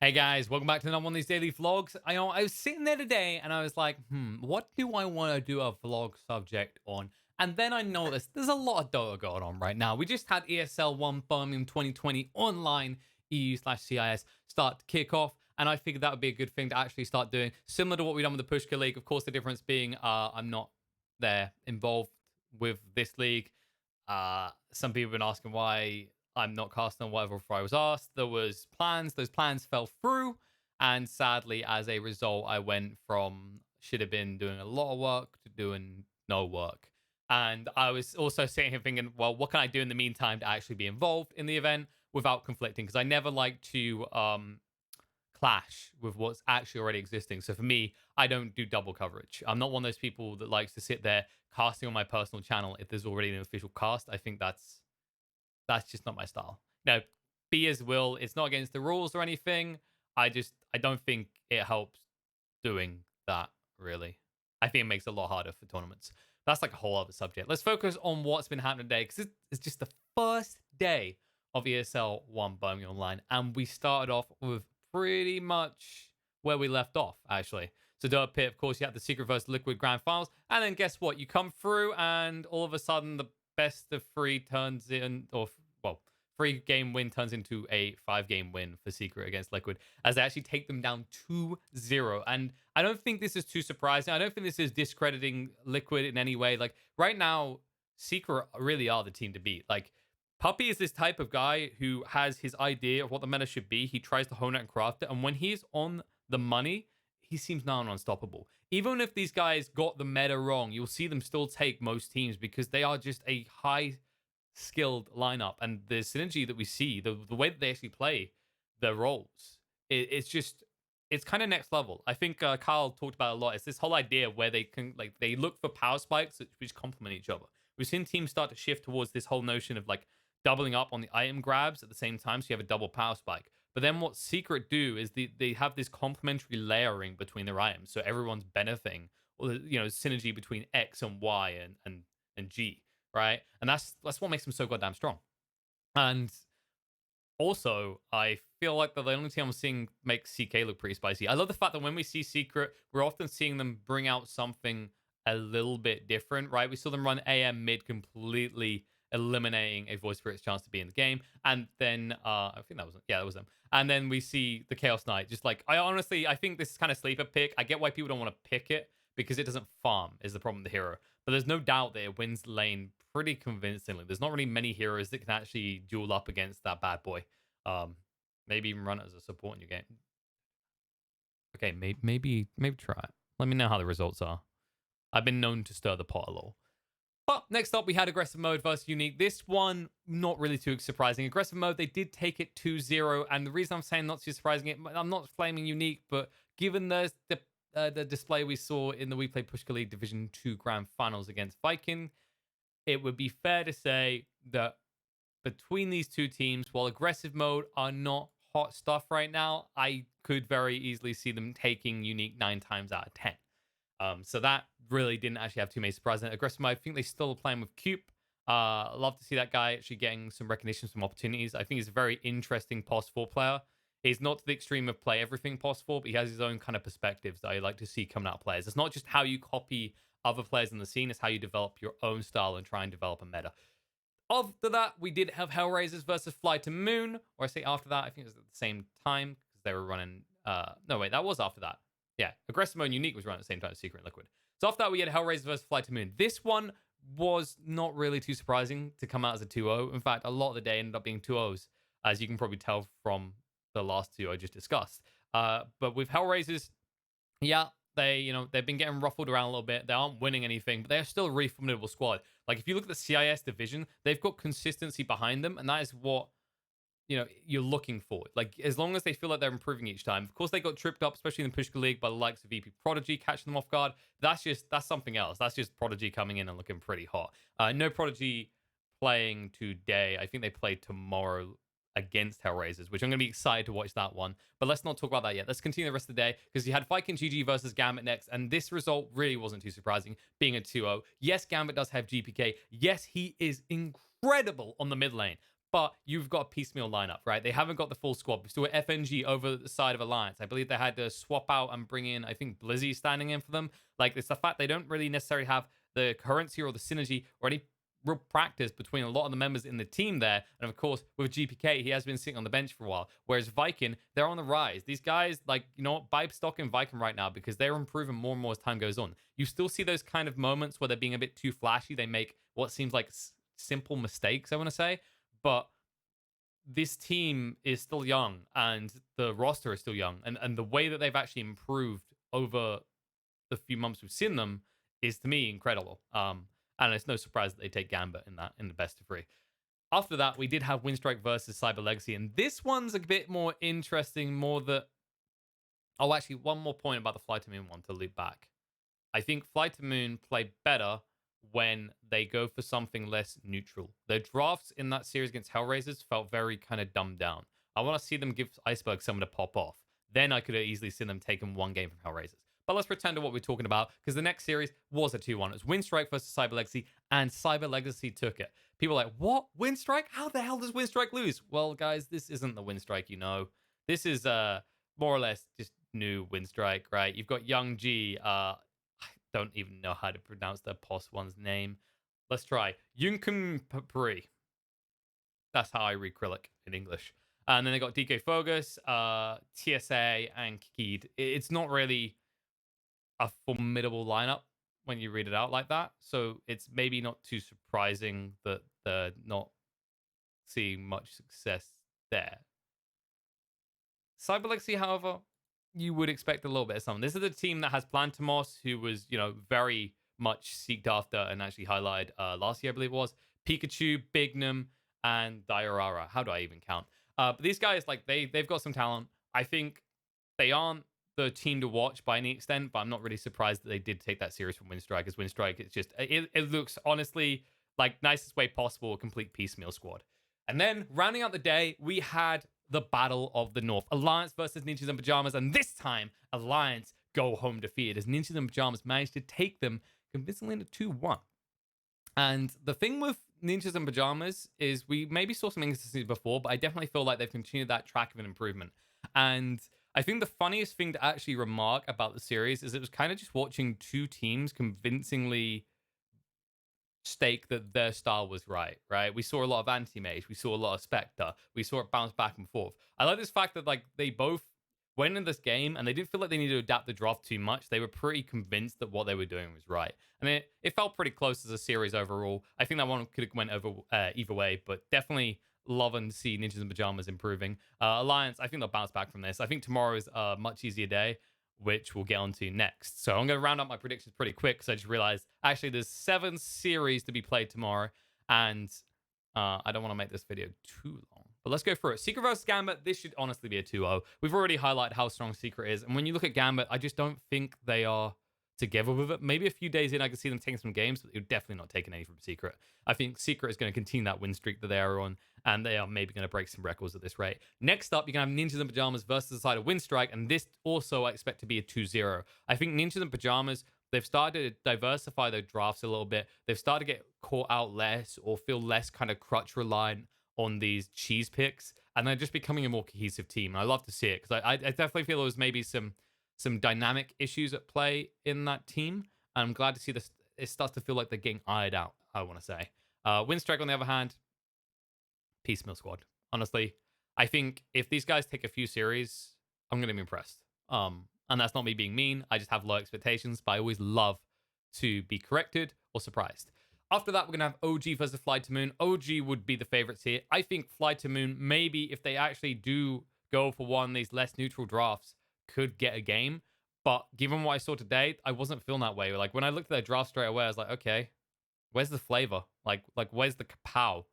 Hey guys, welcome back to another one of these daily vlogs. I was sitting there today and I was like, what do I want to do a vlog subject on? And then I noticed there's a lot of Dota going on right now. We just had ESL One Birmingham 2020 online EU/CIS start to kick off. And I figured that would be a good thing to actually start doing, similar to what we've done with the Pushka League. Of course, the difference being I'm not there involved with this league. Some people have been asking why I'm not casting on whatever before I was asked. There was plans. Those plans fell through. And sadly, as a result, I went from should have been doing a lot of work to doing no work. And I was also sitting here thinking, well, what can I do in the meantime to actually be involved in the event without conflicting? Because I never like to clash with what's actually already existing. So for me, I don't do double coverage. I'm not one of those people that likes to sit there casting on my personal channel if there's already an official cast. I think that's just not my style. Now, be as will. It's not against the rules or anything. I don't think it helps doing that really. I think it makes it a lot harder for tournaments. That's like a whole other subject. Let's focus on what's been happening today because it's just the first day of ESL One Birmingham Online, and we started off with pretty much where we left off actually. So Dirt Pit, of course, you had the Secret versus Liquid Grand Finals, and then guess what? You come through, and all of a sudden the best of three turns in, or well, 3-game win turns into a 5-game win for Secret against Liquid as they actually take them down 2-0. And I don't think this is too surprising. I don't think this is discrediting Liquid in any way. Like right now, Secret really are the team to beat. Like Puppy is this type of guy who has his idea of what the meta should be. He tries to hone it and craft it. And when he's on the money, he seems now unstoppable. Even if these guys got the meta wrong, you'll see them still take most teams because they are just a high skilled lineup. And the synergy that we see, the way that they actually play their roles, it's just, it's kind of next level. I think Kyle talked about it a lot. It's this whole idea where they can, like, they look for power spikes which complement each other. We've seen teams start to shift towards this whole notion of like doubling up on the item grabs at the same time, so you have a double power spike. But then what Secret do is they have this complementary layering between their items, so everyone's benefiting, or synergy between X and Y and G, right? And that's what makes them so goddamn strong. And also, I feel like they're the only team I'm seeing make CK look pretty spicy. I love the fact that when we see Secret, we're often seeing them bring out something a little bit different, right? We saw them run AM mid, completely eliminating a voice for its chance to be in the game. And then I think that was them. And then we see the Chaos Knight. Just like, I think this is kind of sleeper pick. I get why people don't want to pick it because it doesn't farm is the problem with the hero. But there's no doubt that it wins lane pretty convincingly. There's not really many heroes that can actually duel up against that bad boy. Maybe even run it as a support in your game. Okay, maybe try it. Let me know how the results are. I've been known to stir the pot a little. But next up, we had Aggressive Mode versus Unique. This one, not really too surprising. Aggressive Mode, they did take it 2-0. And the reason I'm saying not too surprising, I'm not flaming Unique, but given the display we saw in the We Play Pushka League Division 2 Grand Finals against Viking, it would be fair to say that between these two teams, while Aggressive Mode are not hot stuff right now, I could very easily see them taking Unique 9 times out of 10. So that really didn't actually have too many surprises. Aggressive Mode, I think they still are playing with Cube. Love to see that guy actually getting some recognition, some opportunities. I think he's a very interesting POS 4 player. He's not to the extreme of play everything POS 4, but he has his own kind of perspectives that I like to see coming out of players. It's not just how you copy other players in the scene, it's how you develop your own style and try and develop a meta. After that, we did have Hellraisers versus FlytoMoon, or I say after that, I think it was at the same time because they were running. No, wait, that was after that. Yeah, Aggressive Mode and Unique was running at the same time as Secret and Liquid. So after that, we had Hellraisers versus FlytoMoon. This one was not really too surprising to come out as a 2-0. In fact, a lot of the day ended up being 2-0s, as you can probably tell from the last two I just discussed. But with Hellraisers, yeah, they've been getting ruffled around a little bit. They aren't winning anything, but they're still a really formidable squad. Like if you look at the CIS division, they've got consistency behind them, and that is what you're looking for. Like as long as they feel like they're improving each time. Of course, they got tripped up, especially in the Pushka League, by the likes of VP Prodigy catching them off guard. That's something else. That's just Prodigy coming in and looking pretty hot. No Prodigy playing today. I think they play tomorrow against Hellraisers, which I'm going to be excited to watch that one. But let's not talk about that yet. Let's continue the rest of the day because you had Viking GG versus Gambit next, and this result really wasn't too surprising, being a 2-0. Yes, Gambit does have GPK. Yes, he is incredible on the mid lane. but you've got a piecemeal lineup, right? They haven't got the full squad. We still got FNG over the side of Alliance. I believe they had to swap out and bring in, I think, Blizzy standing in for them. Like, it's the fact they don't really necessarily have the currency or the synergy or any real practice between a lot of the members in the team there. And of course, with GPK, he has been sitting on the bench for a while. Whereas Viking, they're on the rise. These guys, like, you know what, buy stock in Viking right now because they're improving more and more as time goes on. You still see those kind of moments where they're being a bit too flashy. They make what seems like simple mistakes, I want to say. But this team is still young and the roster is still young. And the way that they've actually improved over the few months we've seen them is, to me, incredible. And it's no surprise that they take Gambit in the best of three. After that, we did have Windstrike versus Cyber Legacy, and this one's a bit more interesting, more that... Oh, actually, one more point about the FlytoMoon one to loop back. I think FlytoMoon play better when they go for something less neutral. Their drafts in that series against Hellraisers felt very kind of dumbed down. I want to see them give Iceberg someone to pop off. Then I could have easily seen them taking one game from Hellraisers. But let's pretend to what we're talking about, because the next series was a 2-1. It was Windstrike versus Cyber Legacy, and Cyber Legacy took it. People are like, what? Windstrike? How the hell does Windstrike lose? Well, guys, this isn't the Windstrike you know. This is more or less just new Windstrike, right? You've got Young G. I don't even know how to pronounce the POS one's name. Let's try. Yunkum Papri. That's how I read Krillic in English. And then they got DK Fogus, TSA, and Kikid. It's not really a formidable lineup when you read it out like that. So it's maybe not too surprising that they're not seeing much success there. Cyber Legacy, however, you would expect a little bit of something. This is a team that has Plantomos, who was, you know, very much seeked after and actually highlighted last year, I believe it was. Pikachu, Bignum, and Diorara. How do I even count? But these guys, like, they've got some talent. I think they aren't the team to watch by any extent, but I'm not really surprised that they did take that series from Windstrike, as Windstrike, it's just, it looks honestly like nicest way possible, a complete piecemeal squad. And then rounding out the day, we had the Battle of the North. Alliance versus Ninjas in Pajamas, and this time, Alliance go home defeated as Ninjas in Pajamas managed to take them convincingly into 2-1. And the thing with Ninjas in Pajamas is we maybe saw some inconsistencies before, but I definitely feel like they've continued that track of an improvement. And I think the funniest thing to actually remark about the series is it was kind of just watching two teams convincingly stake that their style was right? We saw a lot of anti-mage, we saw a lot of Spectre, we saw it bounce back and forth. I like this fact that, like, they both went in this game and they didn't feel like they needed to adapt the draft too much. They were pretty convinced that what they were doing was right. And it felt pretty close as a series overall. I think that one could have went over either way, but definitely loving to see Ninjas in Pajamas improving. Alliance, I think they'll bounce back from this. I think tomorrow is a much easier day, which we'll get onto next. So I'm going to round up my predictions pretty quick because I just realized, actually, there's 7 series to be played tomorrow, and I don't want to make this video too long. But let's go through it. Secret versus Gambit, this should honestly be a 2-0. We've already highlighted how strong Secret is, and when you look at Gambit, I just don't think they are together with it. Maybe a few days in, I can see them taking some games, but they're definitely not taking any from Secret. I think Secret is going to continue that win streak that they are on, and they are maybe going to break some records at this rate. Next up, you're going to have Ninjas in Pajamas versus the side of Windstrike, and this also I expect to be a 2-0. I think Ninjas in Pajamas, they've started to diversify their drafts a little bit. They've started to get caught out less or feel less kind of crutch reliant on these cheese picks, and they're just becoming a more cohesive team. And I love to see it because I definitely feel there was maybe some dynamic issues at play in that team. And I'm glad to see this. It starts to feel like they're getting ironed out, I want to say. Windstrike, on the other hand, piecemeal squad. Honestly, I think if these guys take a few series, I'm going to be impressed. And that's not me being mean. I just have low expectations, but I always love to be corrected or surprised. After that, we're going to have OG versus FlytoMoon. OG would be the favorites here. I think FlytoMoon, maybe if they actually do go for one of these less neutral drafts, could get a game. But given what I saw today, I wasn't feeling that way. Like, when I looked at their draft straight away, I was like, okay, where's the flavor? Like where's the kapow?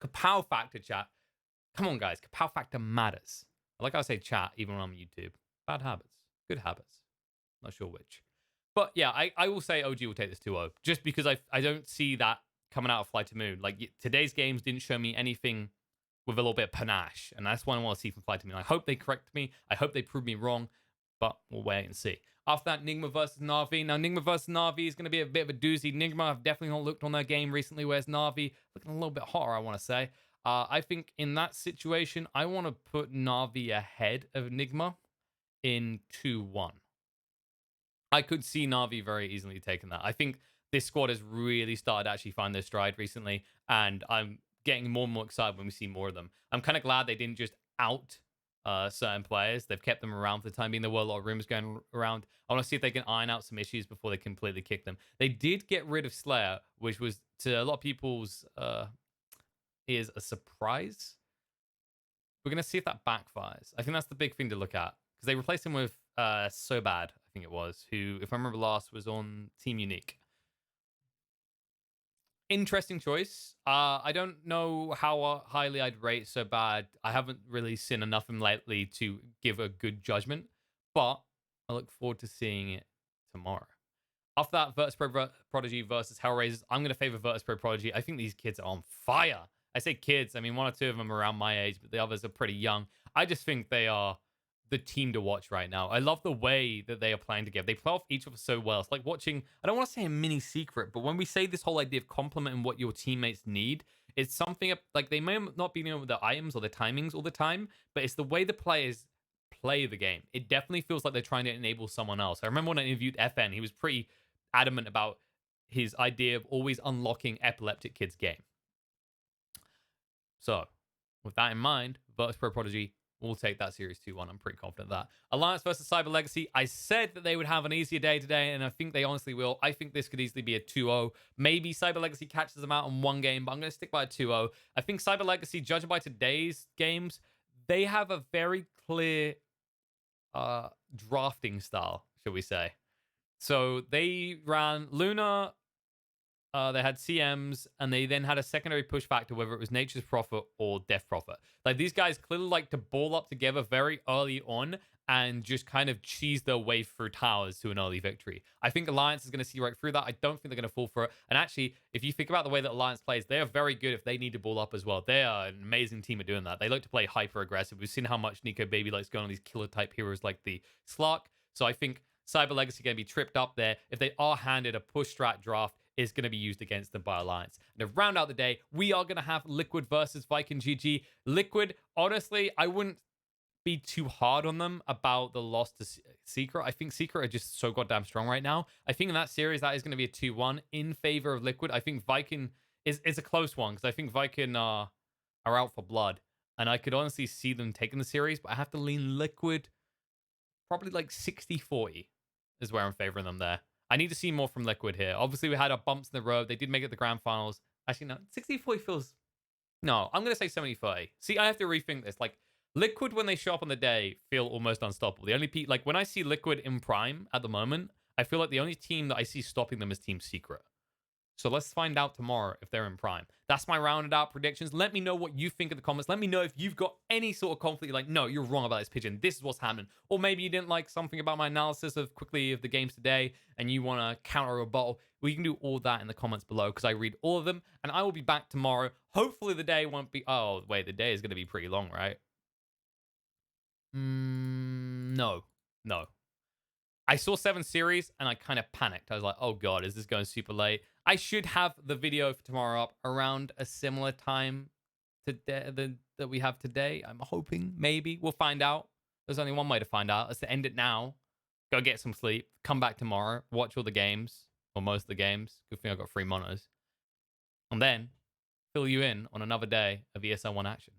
Kapow factor, chat. Come on, guys. Kapow factor matters. I like how I say chat, even when I'm on YouTube. Bad habits. Good habits. Not sure which. But yeah, I will say OG will take this 2-0. Just because I don't see that coming out of FlytoMoon. Like, today's games didn't show me anything with a little bit of panache. And that's what I want to see from FlytoMoon. I hope they correct me. I hope they prove me wrong. But we'll wait and see. After that, Nigma versus Na'Vi. Now, Nigma versus Na'Vi is going to be a bit of a doozy. Nigma have definitely not looked on their game recently, whereas Na'Vi looking a little bit hotter, I want to say. I think in that situation, I want to put Navi ahead of Enigma in 2-1. I could see Navi very easily taking that. I think this squad has really started to actually find their stride recently, and I'm getting more and more excited when we see more of them. I'm kind of glad they didn't just out certain players. They've kept them around for the time being. There were a lot of rumors going around. I want to see if they can iron out some issues before they completely kick them. They did get rid of Slayer, which was to a lot of people's is a surprise. We're going to see if that backfires. I think that's the big thing to look at because they replaced him with So Bad, I think it was, who, if I remember last, was on Team Unique. Interesting choice. I don't know how highly I'd rate So Bad. I haven't really seen enough of him lately to give a good judgment, but I look forward to seeing it tomorrow. After that, Virtus Pro Prodigy versus Hellraisers. I'm going to favor Virtus Pro Prodigy. I think these kids are on fire. I say kids. I mean, one or two of them are around my age, but the others are pretty young. I just think they are the team to watch right now. I love the way that they are playing together. They play off each other so well. It's like watching, I don't want to say a mini secret, but when we say this whole idea of complementing what your teammates need, it's something like they may not be knowing the items or the timings all the time, but it's the way the players play the game. It definitely feels like they're trying to enable someone else. I remember when I interviewed FN, he was pretty adamant about his idea of always unlocking epileptic kids' game. So, with that in mind, Virtus Pro Prodigy will take that series 2-1. I'm pretty confident of that. Alliance versus Cyber Legacy. I said that they would have an easier day today, and I think they honestly will. I think this could easily be a 2-0. Maybe Cyber Legacy catches them out in one game, but I'm going to stick by a 2-0. I think Cyber Legacy, judging by today's games, they have a very clear drafting style, shall we say. So they ran Luna, they had CMs, and they then had a secondary push factor, whether it was Nature's Prophet or Death Prophet. Like, these guys clearly like to ball up together very early on and just kind of cheese their way through towers to an early victory. I think Alliance is going to see right through that. I don't think they're going to fall for it. And actually, if you think about the way that Alliance plays, they are very good if they need to ball up as well. They are an amazing team at doing that. They like to play hyper aggressive. We've seen how much Nico Baby likes going on these killer type heroes like the Slark. So I think Cyber Legacy going to be tripped up there. If they are handed a push strat draft, is going to be used against them by Alliance. And to round out the day, we are going to have Liquid versus Viking GG. Liquid, honestly, I wouldn't be too hard on them about the loss to Secret. I think Secret are just so goddamn strong right now. I think in that series, that is going to be a 2-1 in favor of Liquid. I think Viking is a close one because I think Viking are out for blood. And I could honestly see them taking the series, but I have to lean Liquid probably like 60-40 is where I'm favoring them there. I need to see more from Liquid here. Obviously, we had our bumps in the road. They did make it to the grand finals. Actually, no, 60-40 feels... No, I'm going to say 70-30. See, I have to rethink this. Like, Liquid, when they show up on the day, feel almost unstoppable. The only like, when I see Liquid in Prime at the moment, I feel like the only team that I see stopping them is Team Secret. So let's find out tomorrow if they're in Prime. That's my rounded out predictions. Let me know what you think in the comments. Let me know if you've got any sort of conflict. You're like, no, you're wrong about this pigeon. This is what's happening. Or maybe you didn't like something about my analysis of the games today and you want to counter rebuttal. Well, you can do all that in the comments below because I read all of them. And I will be back tomorrow. Hopefully the day won't be... Oh, wait, the day is going to be pretty long, right? No. I saw 7 series and I kind of panicked. I was like, oh God, is this going super late? I should have the video for tomorrow up around a similar time to that we have today. I'm hoping, maybe. We'll find out. There's only one way to find out. It's to end it now. Go get some sleep. Come back tomorrow. Watch all the games. Or most of the games. Good thing I've got 3 monitors. And then fill you in on another day of ESL One action.